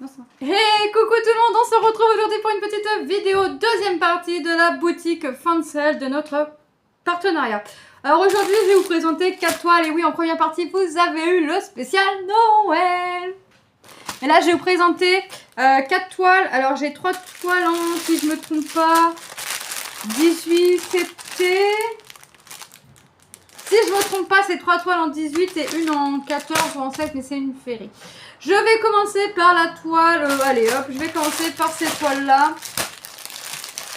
Hey, coucou tout le monde, on se retrouve aujourd'hui pour une petite vidéo, deuxième partie de la boutique fin de sale de notre partenariat. Alors aujourd'hui, je vais vous présenter 4 toiles. Et oui, en première partie, vous avez eu le spécial Noël. Et là, je vais vous présenter 4 toiles. Alors, j'ai 3 toiles en, si je me trompe pas, 18 c'était... Si je me trompe pas, c'est 3 toiles en 18 et une en 14 ou en 7, mais c'est une féerie. Je vais commencer par la toile, allez hop, je vais commencer par ces toiles-là.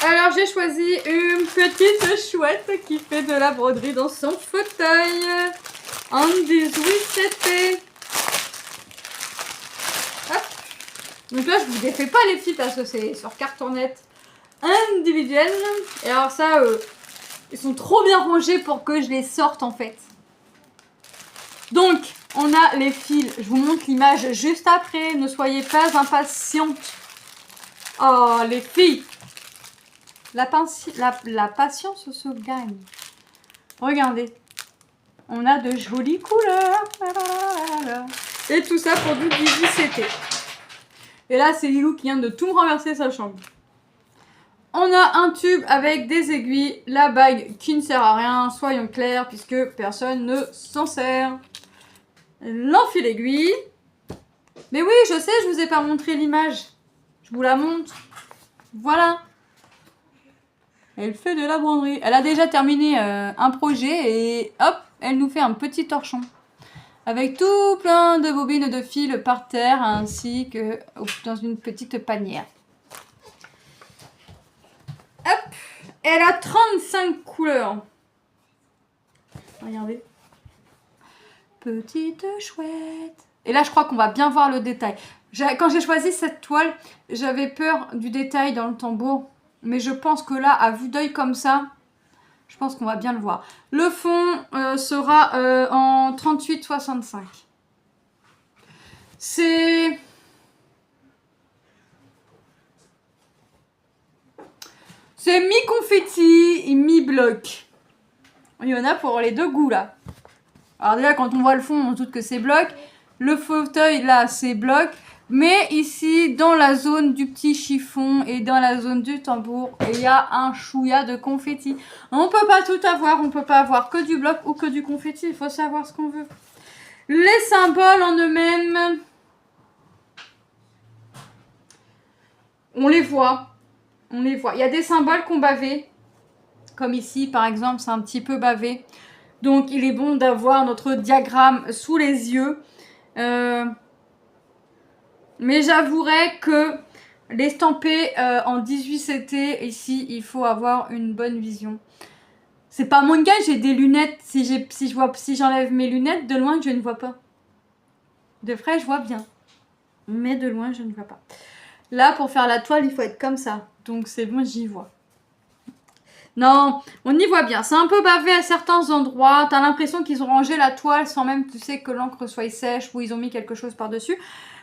Alors j'ai choisi une petite chouette qui fait de la broderie dans son fauteuil. En 18 c'était. Hop. Donc là je vous défais pas les filles parce que c'est sur cartonnette individuelle. Et alors ça, ils sont trop bien rangés pour que je les sorte en fait. Donc, on a les fils. Je vous montre l'image juste après. Ne soyez pas impatientes. Oh, les filles. La patience se gagne. Regardez. On a de jolies couleurs. Et tout ça pour du 18 CT. Et là, c'est Lilou qui vient de tout me renverser sa chambre. On a un tube avec des aiguilles. La bague qui ne sert à rien. Soyons clairs, puisque personne ne s'en sert. L'enfil aiguille. Mais oui, je sais, je vous ai pas montré l'image. Je vous la montre. Voilà. Elle fait de la broderie. Elle a déjà terminé un projet et hop, elle nous fait un petit torchon. Avec tout plein de bobines de fil par terre ainsi que dans une petite panière. Hop. Elle a 35 couleurs. Regardez. Petite chouette. Et là, je crois qu'on va bien voir le détail. Quand j'ai choisi cette toile, j'avais peur du détail dans le tambour. Mais je pense que là, à vue d'œil comme ça, je pense qu'on va bien le voir. Le fond sera en 38,65. C'est mi-confetti, mi-bloc. Il y en a pour les deux goûts, là. Alors déjà, quand on voit le fond, on doute que c'est bloc. Le fauteuil, là, c'est bloc. Mais ici, dans la zone du petit chiffon et dans la zone du tambour, il y a un chouïa de confetti. On peut pas tout avoir. On peut pas avoir que du bloc ou que du confetti. Il faut savoir ce qu'on veut. Les symboles en eux-mêmes, on les voit. On les voit. Il y a des symboles qu'on bavait. Comme ici, par exemple, c'est un petit peu bavé. Donc, il est bon d'avoir notre diagramme sous les yeux. Mais j'avouerai que l'estamper en 18 CT, ici, il faut avoir une bonne vision. C'est pas mon cas, j'ai des lunettes. Si j'enlève mes lunettes, de loin, je ne vois pas. De près, je vois bien. Mais de loin, je ne vois pas. Là, pour faire la toile, il faut être comme ça. Donc, c'est bon, j'y vois. Non, on y voit bien. C'est un peu bavé à certains endroits. T'as l'impression qu'ils ont rangé la toile sans même, tu sais, que l'encre soit sèche ou ils ont mis quelque chose par-dessus.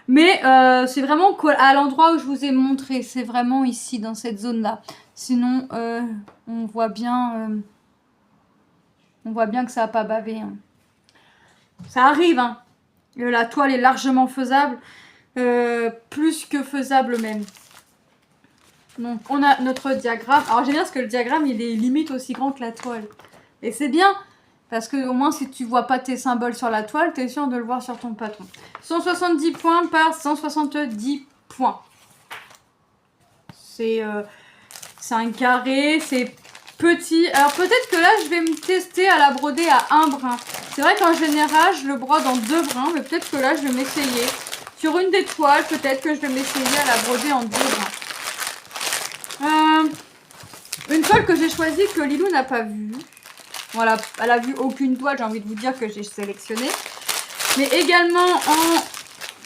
Mais c'est vraiment à l'endroit où je vous ai montré. C'est vraiment ici, dans cette zone-là. Sinon, on voit bien que ça n'a pas bavé. Hein. Ça arrive, hein. La toile est largement faisable. Plus que faisable même. Donc, on a notre diagramme. Alors, j'aime bien parce que le diagramme, il est limite aussi grand que la toile. Et c'est bien, parce que au moins, si tu vois pas tes symboles sur la toile, tu es sûr de le voir sur ton patron. 170 points par 170 points. C'est un carré, c'est petit. Alors, peut-être que là, je vais me tester à la broder à un brin. C'est vrai qu'en général, je le brode en 2 brins, mais peut-être que là, je vais m'essayer. Sur une des toiles, peut-être que je vais m'essayer à la broder en 2 brins. Une toile que j'ai choisie que Lilou n'a pas vue. Voilà, elle a vu aucune toile, j'ai envie de vous dire que j'ai sélectionné. Mais également en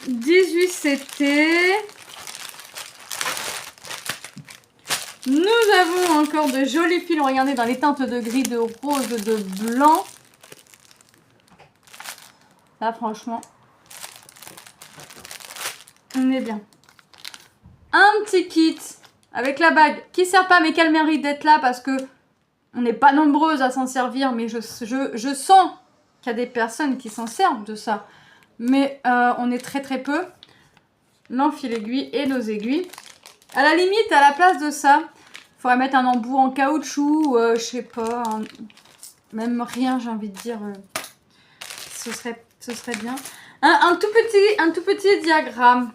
18 CT. Nous avons encore de jolis fils. Regardez dans les teintes de gris, de rose, de blanc. Là, franchement, on est bien. Un petit kit. Avec la bague qui ne sert pas mais qu'elle mérite d'être là parce que on n'est pas nombreuses à s'en servir. Mais je sens qu'il y a des personnes qui s'en servent de ça. Mais on est très très peu. l'enfil aiguille et nos aiguilles. À la limite, à la place de ça, il faudrait mettre un embout en caoutchouc, je sais pas, même rien, j'ai envie de dire, ce serait bien. Un tout petit diagramme.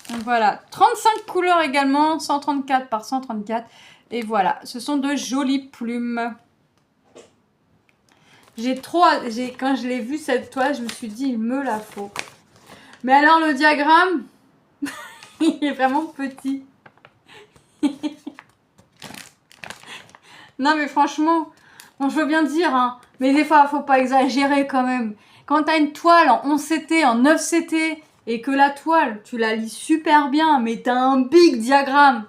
Donc voilà, 35 couleurs également, 134 par 134. Et voilà, ce sont de jolies plumes. Quand je l'ai vu cette toile, je me suis dit, il me la faut. Mais alors le diagramme, il est vraiment petit. Non mais franchement, bon, je veux bien dire, hein, mais des fois, faut pas exagérer quand même. Quand t'as une toile en 11 CT, en 9 CT, et que la toile, tu la lis super bien, mais t'as un big diagramme,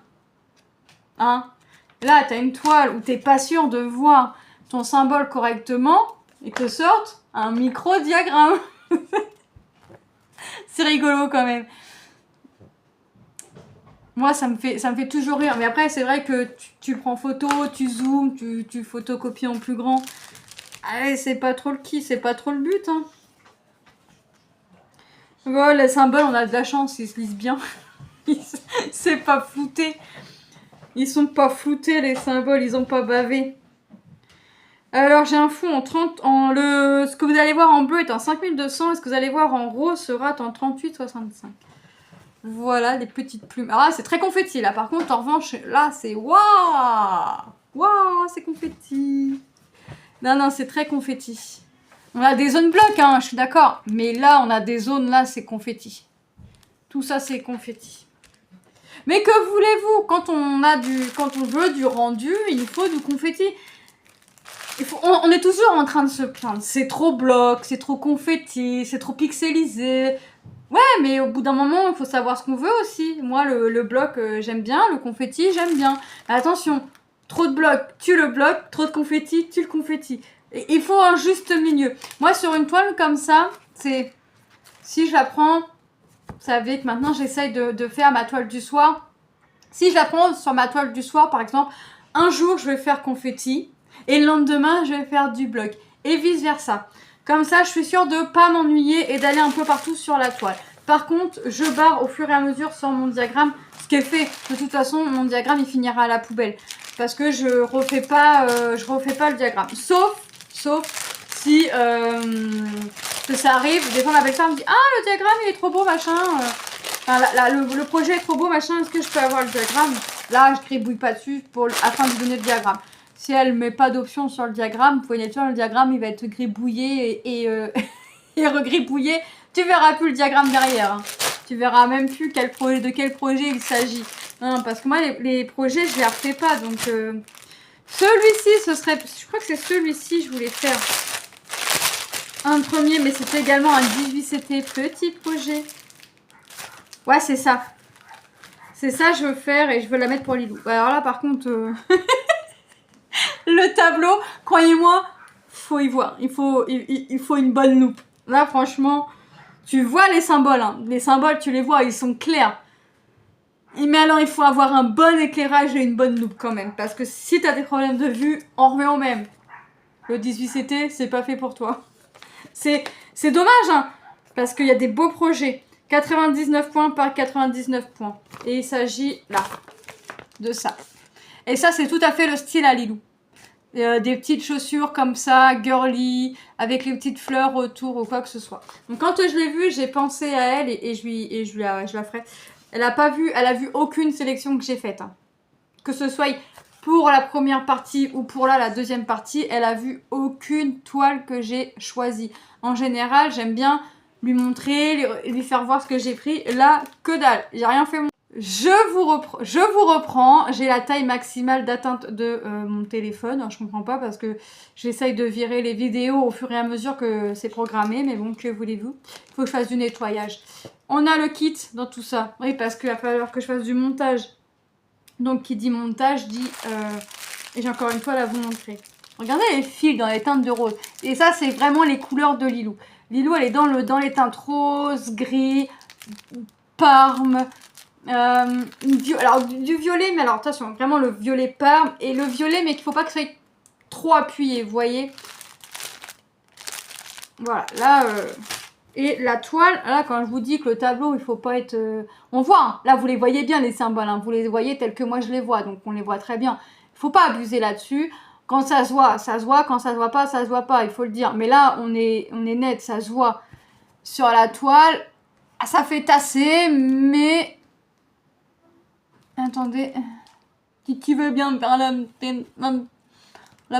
hein. Là, t'as une toile où t'es pas sûr de voir ton symbole correctement, et te sorte un micro-diagramme. C'est rigolo quand même. Moi, ça me fait toujours rire. Mais après, c'est vrai que tu prends photo, tu zoomes, tu photocopies en plus grand. Allez, c'est pas trop le c'est pas trop le but, hein. Voilà, les symboles, on a de la chance, ils se lisent bien. C'est pas flouté. Ils sont pas floutés, les symboles, ils ont pas bavé. Alors, j'ai un fond en 30... ce que vous allez voir en bleu est en 5200 et ce que vous allez voir en rose sera en 38,65. Voilà, les petites plumes. Ah, c'est très confetti, là. Par contre, en revanche, là, c'est... Waouh! Waouh, c'est confetti. Non, c'est très confetti. On a des zones blocs, hein, je suis d'accord. Mais là, on a des zones, là, c'est confetti. Tout ça, c'est confetti. Mais que voulez-vous? Quand on veut du rendu, il faut du confetti. On est toujours en train de se plaindre. C'est trop bloc, c'est trop confetti, c'est trop pixelisé. Ouais, mais au bout d'un moment, il faut savoir ce qu'on veut aussi. Moi, le bloc, j'aime bien. Le confetti, j'aime bien. Mais attention, trop de bloc, tu le bloc. Trop de confetti, tu le confetti. Et il faut un juste milieu. Moi, sur une toile comme ça, c'est... Si je la prends... Vous savez que maintenant, j'essaye de faire ma toile du soir. Si je la prends sur ma toile du soir, par exemple, un jour, je vais faire confetti. Et le lendemain, je vais faire du bloc. Et vice versa. Comme ça, je suis sûre de ne pas m'ennuyer et d'aller un peu partout sur la toile. Par contre, je barre au fur et à mesure sur mon diagramme. Ce qui est fait. De toute façon, mon diagramme, il finira à la poubelle. Parce que je refais pas le diagramme. Sauf si que ça arrive. Des fois, ma belle-sœur me dit « Ah, le diagramme, il est trop beau, machin. Enfin, le projet est trop beau, machin. Est-ce que je peux avoir le diagramme ?» Là, je gribouille pas dessus afin de lui donner le diagramme. Si elle ne met pas d'option sur le diagramme, vous voyez, le diagramme, il va être gribouillé et regribouillé. Tu verras plus le diagramme derrière. Hein. Tu verras même plus de quel projet il s'agit. Parce que moi, les projets, je les refais pas. Donc, celui-ci, je crois que c'est celui-ci, je voulais faire un premier, mais c'était également un 18CT petit projet. Ouais, c'est ça. C'est ça, je veux faire et je veux la mettre pour Lilou. Alors là, par contre... Le tableau, croyez-moi, faut y voir. Il faut une bonne loupe. Là, franchement, tu vois les symboles. Hein. Les symboles, tu les vois, ils sont clairs. Mais alors, il faut avoir un bon éclairage et une bonne loupe quand même. Parce que si tu as des problèmes de vue, on revient au même. Le 18CT, c'est pas fait pour toi. C'est dommage, hein. Parce qu'il y a des beaux projets. 99 points par 99 points. Et il s'agit, là, de ça. Et ça, c'est tout à fait le style à Lilou. Des petites chaussures comme ça, girly, avec les petites fleurs autour ou quoi que ce soit. Donc quand je l'ai vue, j'ai pensé à elle et je la ferai. Elle a vu aucune sélection que j'ai faite. Hein. Que ce soit pour la première partie ou pour la deuxième partie, elle a vu aucune toile que j'ai choisie. En général, j'aime bien lui montrer, lui faire voir ce que j'ai pris. Là, que dalle, j'ai rien fait. Je vous reprends. J'ai la taille maximale d'atteinte de mon téléphone. Alors, je comprends pas parce que j'essaye de virer les vidéos au fur et à mesure que c'est programmé. Mais bon, que voulez-vous? Il faut que je fasse du nettoyage. On a le kit dans tout ça. Oui, parce qu'il va falloir que je fasse du montage. Donc, qui dit montage dit... Et j'ai encore une fois à vous montrer. Regardez les fils dans les teintes de rose. Et ça, c'est vraiment les couleurs de Lilou. Lilou, elle est dans les teintes rose, gris, parme... alors du violet, mais alors attention, vraiment le violet parme et le violet, mais qu'il faut pas que ça soit trop appuyé, vous voyez. Voilà, là, Et la toile, là, quand je vous dis que le tableau, il faut pas être... On voit, hein, là, vous les voyez bien, les symboles. Hein, vous les voyez tels que moi, je les vois. Donc, on les voit très bien. Il faut pas abuser là-dessus. Quand ça se voit, ça se voit. Quand ça se voit pas, ça se voit pas. Il faut le dire. Mais là, on est net. Ça se voit sur la toile. Ça fait tasser, mais... Attendez. Qui veut bien me faire la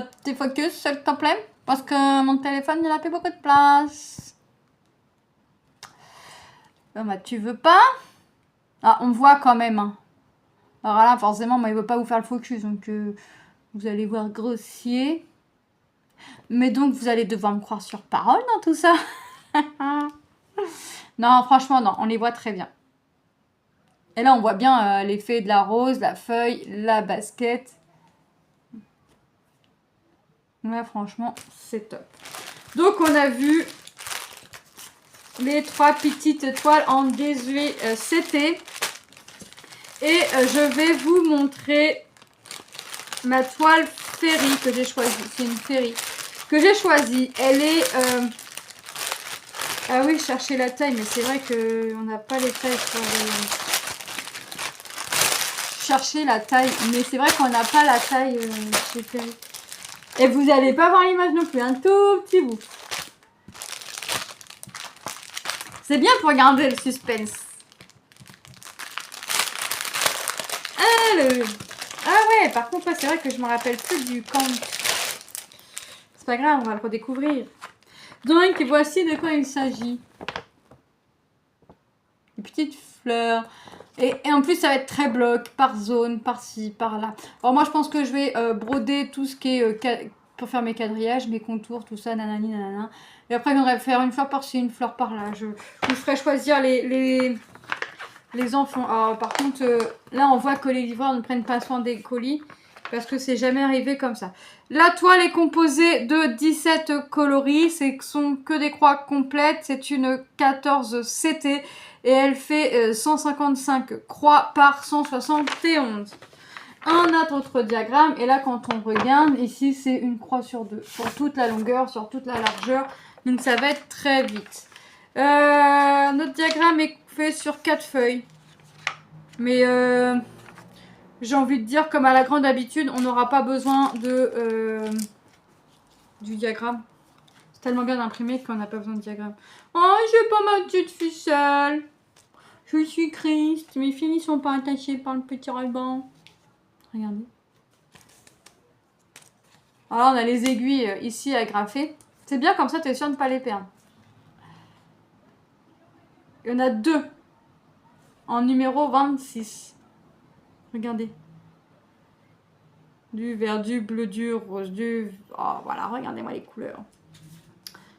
petite focus, s'il te plaît? Parce que mon téléphone, il a plus beaucoup de place. Bah, tu veux pas? Ah, on voit quand même. Hein. Alors là, forcément, moi, il veut pas vous faire le focus. Donc, vous allez voir grossier. Mais donc, vous allez devoir me croire sur parole dans tout ça. Non, franchement, non. On les voit très bien. Et là, on voit bien l'effet de la rose, la feuille, la basket. Là, franchement, c'est top. Donc, on a vu les 3 petites toiles en désuet CT. Et je vais vous montrer ma toile Ferry que j'ai choisie. C'est une Ferry que j'ai choisie. Elle est... Ah oui, chercher la taille, mais c'est vrai qu'on n'a pas les tailles sur les... Chercher la taille, mais c'est vrai qu'on n'a pas la taille chez Ferry. Et vous n'allez pas voir l'image non plus, un tout petit bout. C'est bien pour garder le suspense. Ah ouais, par contre, c'est vrai que je me rappelle plus du camp. C'est pas grave, on va le redécouvrir. Donc, voici de quoi il s'agit. Des petites fleurs. Et en plus, ça va être très bloc, par zone, par-ci, par-là. Alors moi, je pense que je vais broder tout ce qui est... pour faire mes quadrillages, mes contours, tout ça, nanani, nanana. Et après, je voudrais faire une fleur par-ci, une fleur par-là. Je vous ferai choisir les enfants. Alors, par contre, là, on voit que les livreurs ne prennent pas soin des colis. Parce que c'est jamais arrivé comme ça. La toile est composée de 17 coloris. Ce sont que des croix complètes. C'est une 14 CT. Et elle fait 155 croix par 171. Un autre diagramme. Et là, quand on regarde, ici, c'est une croix sur 2. Sur toute la longueur, sur toute la largeur. Donc, ça va être très vite. Notre diagramme est fait sur 4 feuilles. Mais... j'ai envie de dire, comme à la grande habitude, on n'aura pas besoin de du diagramme. C'est tellement bien d'imprimer qu'on n'a pas besoin de diagramme. Oh, j'ai pas ma petite ficelle. Je suis triste. Mes fils ne sont pas attachés par le petit ruban. Regardez. Alors, on a les aiguilles ici agrafées. C'est bien, comme ça, tu es sûr de ne pas les perdre. Il y en a 2 en numéro 26. Regardez. Du vert, du bleu, du rose, du... Oh, voilà, regardez-moi les couleurs.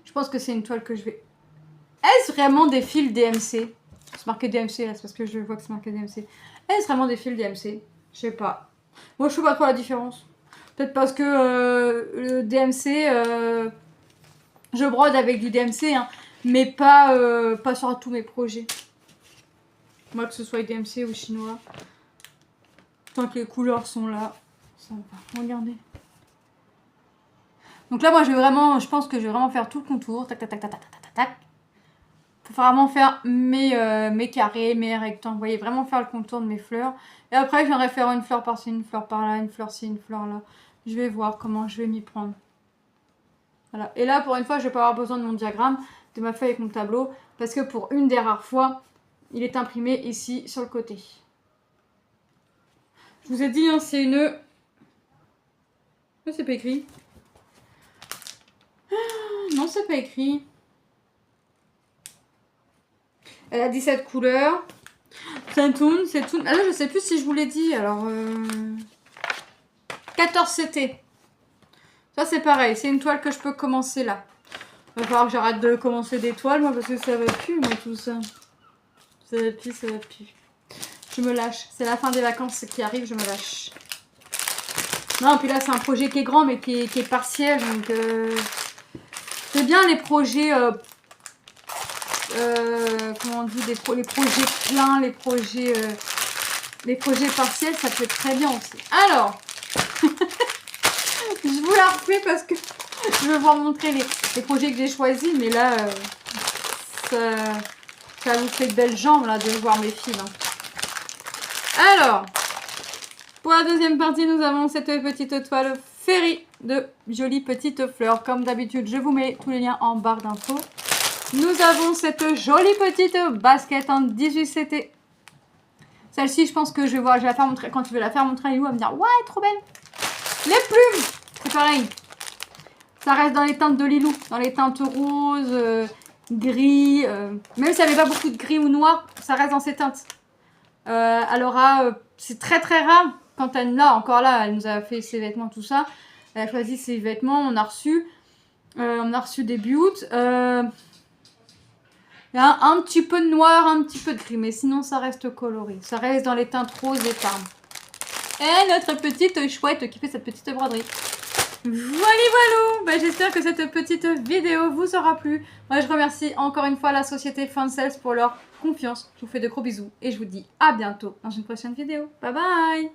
Je pense que c'est une toile que je vais... Est-ce vraiment des fils DMC? C'est marqué DMC, là, c'est parce que je vois que c'est marqué DMC. Est-ce vraiment des fils DMC? Je sais pas. Moi, je sais pas trop la différence. Peut-être parce que le DMC... je brode avec du DMC, hein, mais pas sur tous mes projets. Moi, que ce soit DMC ou chinois. Tant que les couleurs sont là, ça va. Regardez. Donc là, moi, je pense que je vais vraiment faire tout le contour. Tac, tac, tac, tac, tac, tac, tac. Faut vraiment faire mes carrés, mes rectangles. Vous voyez, vraiment faire le contour de mes fleurs. Et après, je viendrai faire une fleur par-ci, une fleur par-là, une fleur ci, une fleur là. Je vais voir comment je vais m'y prendre. Voilà. Et là, pour une fois, je vais pas avoir besoin de mon diagramme, de ma feuille avec mon tableau. Parce que pour une des rares fois, il est imprimé ici, sur le côté. Je vous ai dit, hein, c'est une... C'est pas écrit. Non, c'est pas écrit. Elle a 17 couleurs. C'est tout. Ah là, je sais plus si je vous l'ai dit. Alors, 14 CT. Ça, c'est pareil. C'est une toile que je peux commencer là. Il va falloir que j'arrête de commencer des toiles, moi, parce que ça va plus, moi, tout ça. Ça va plus, ça va plus. Je me lâche. C'est la fin des vacances qui arrive, je me lâche. Non, puis là, c'est un projet qui est grand, mais qui est partiel. Donc, c'est bien les projets... comment on dit, les projets pleins, les projets partiels, ça peut être très bien aussi. Alors, je vous la refais parce que je vais vous montrer les projets que j'ai choisis, mais là, ça vous fait de belles jambes là de voir mes fils. Alors, pour la deuxième partie, nous avons cette petite toile Ferry de jolies petites fleurs. Comme d'habitude, je vous mets tous les liens en barre d'infos. Nous avons cette jolie petite basket en 18CT. Celle-ci, je pense que je vais la faire montrer. Quand tu veux la faire montrer à Lilou, elle va me dire ouais, trop belle. Les plumes, c'est pareil. Ça reste dans les teintes de Lilou, dans les teintes roses, gris. Même si elle n'avait pas beaucoup de gris ou noir, ça reste dans ces teintes. Alors, c'est très très rare. Quand elle nous a fait ses vêtements, tout ça. Elle a choisi ses vêtements, on a reçu début août. Il y a un petit peu de noir, un petit peu de gris, mais sinon ça reste coloré. Ça reste dans les teintes roses et tendres. Et notre petite chouette qui fait cette petite broderie. Voilà, j'espère que cette petite vidéo vous aura plu. Moi, je remercie encore une fois la société Fansels pour leur confiance. Je vous fais de gros bisous et je vous dis à bientôt dans une prochaine vidéo. Bye bye!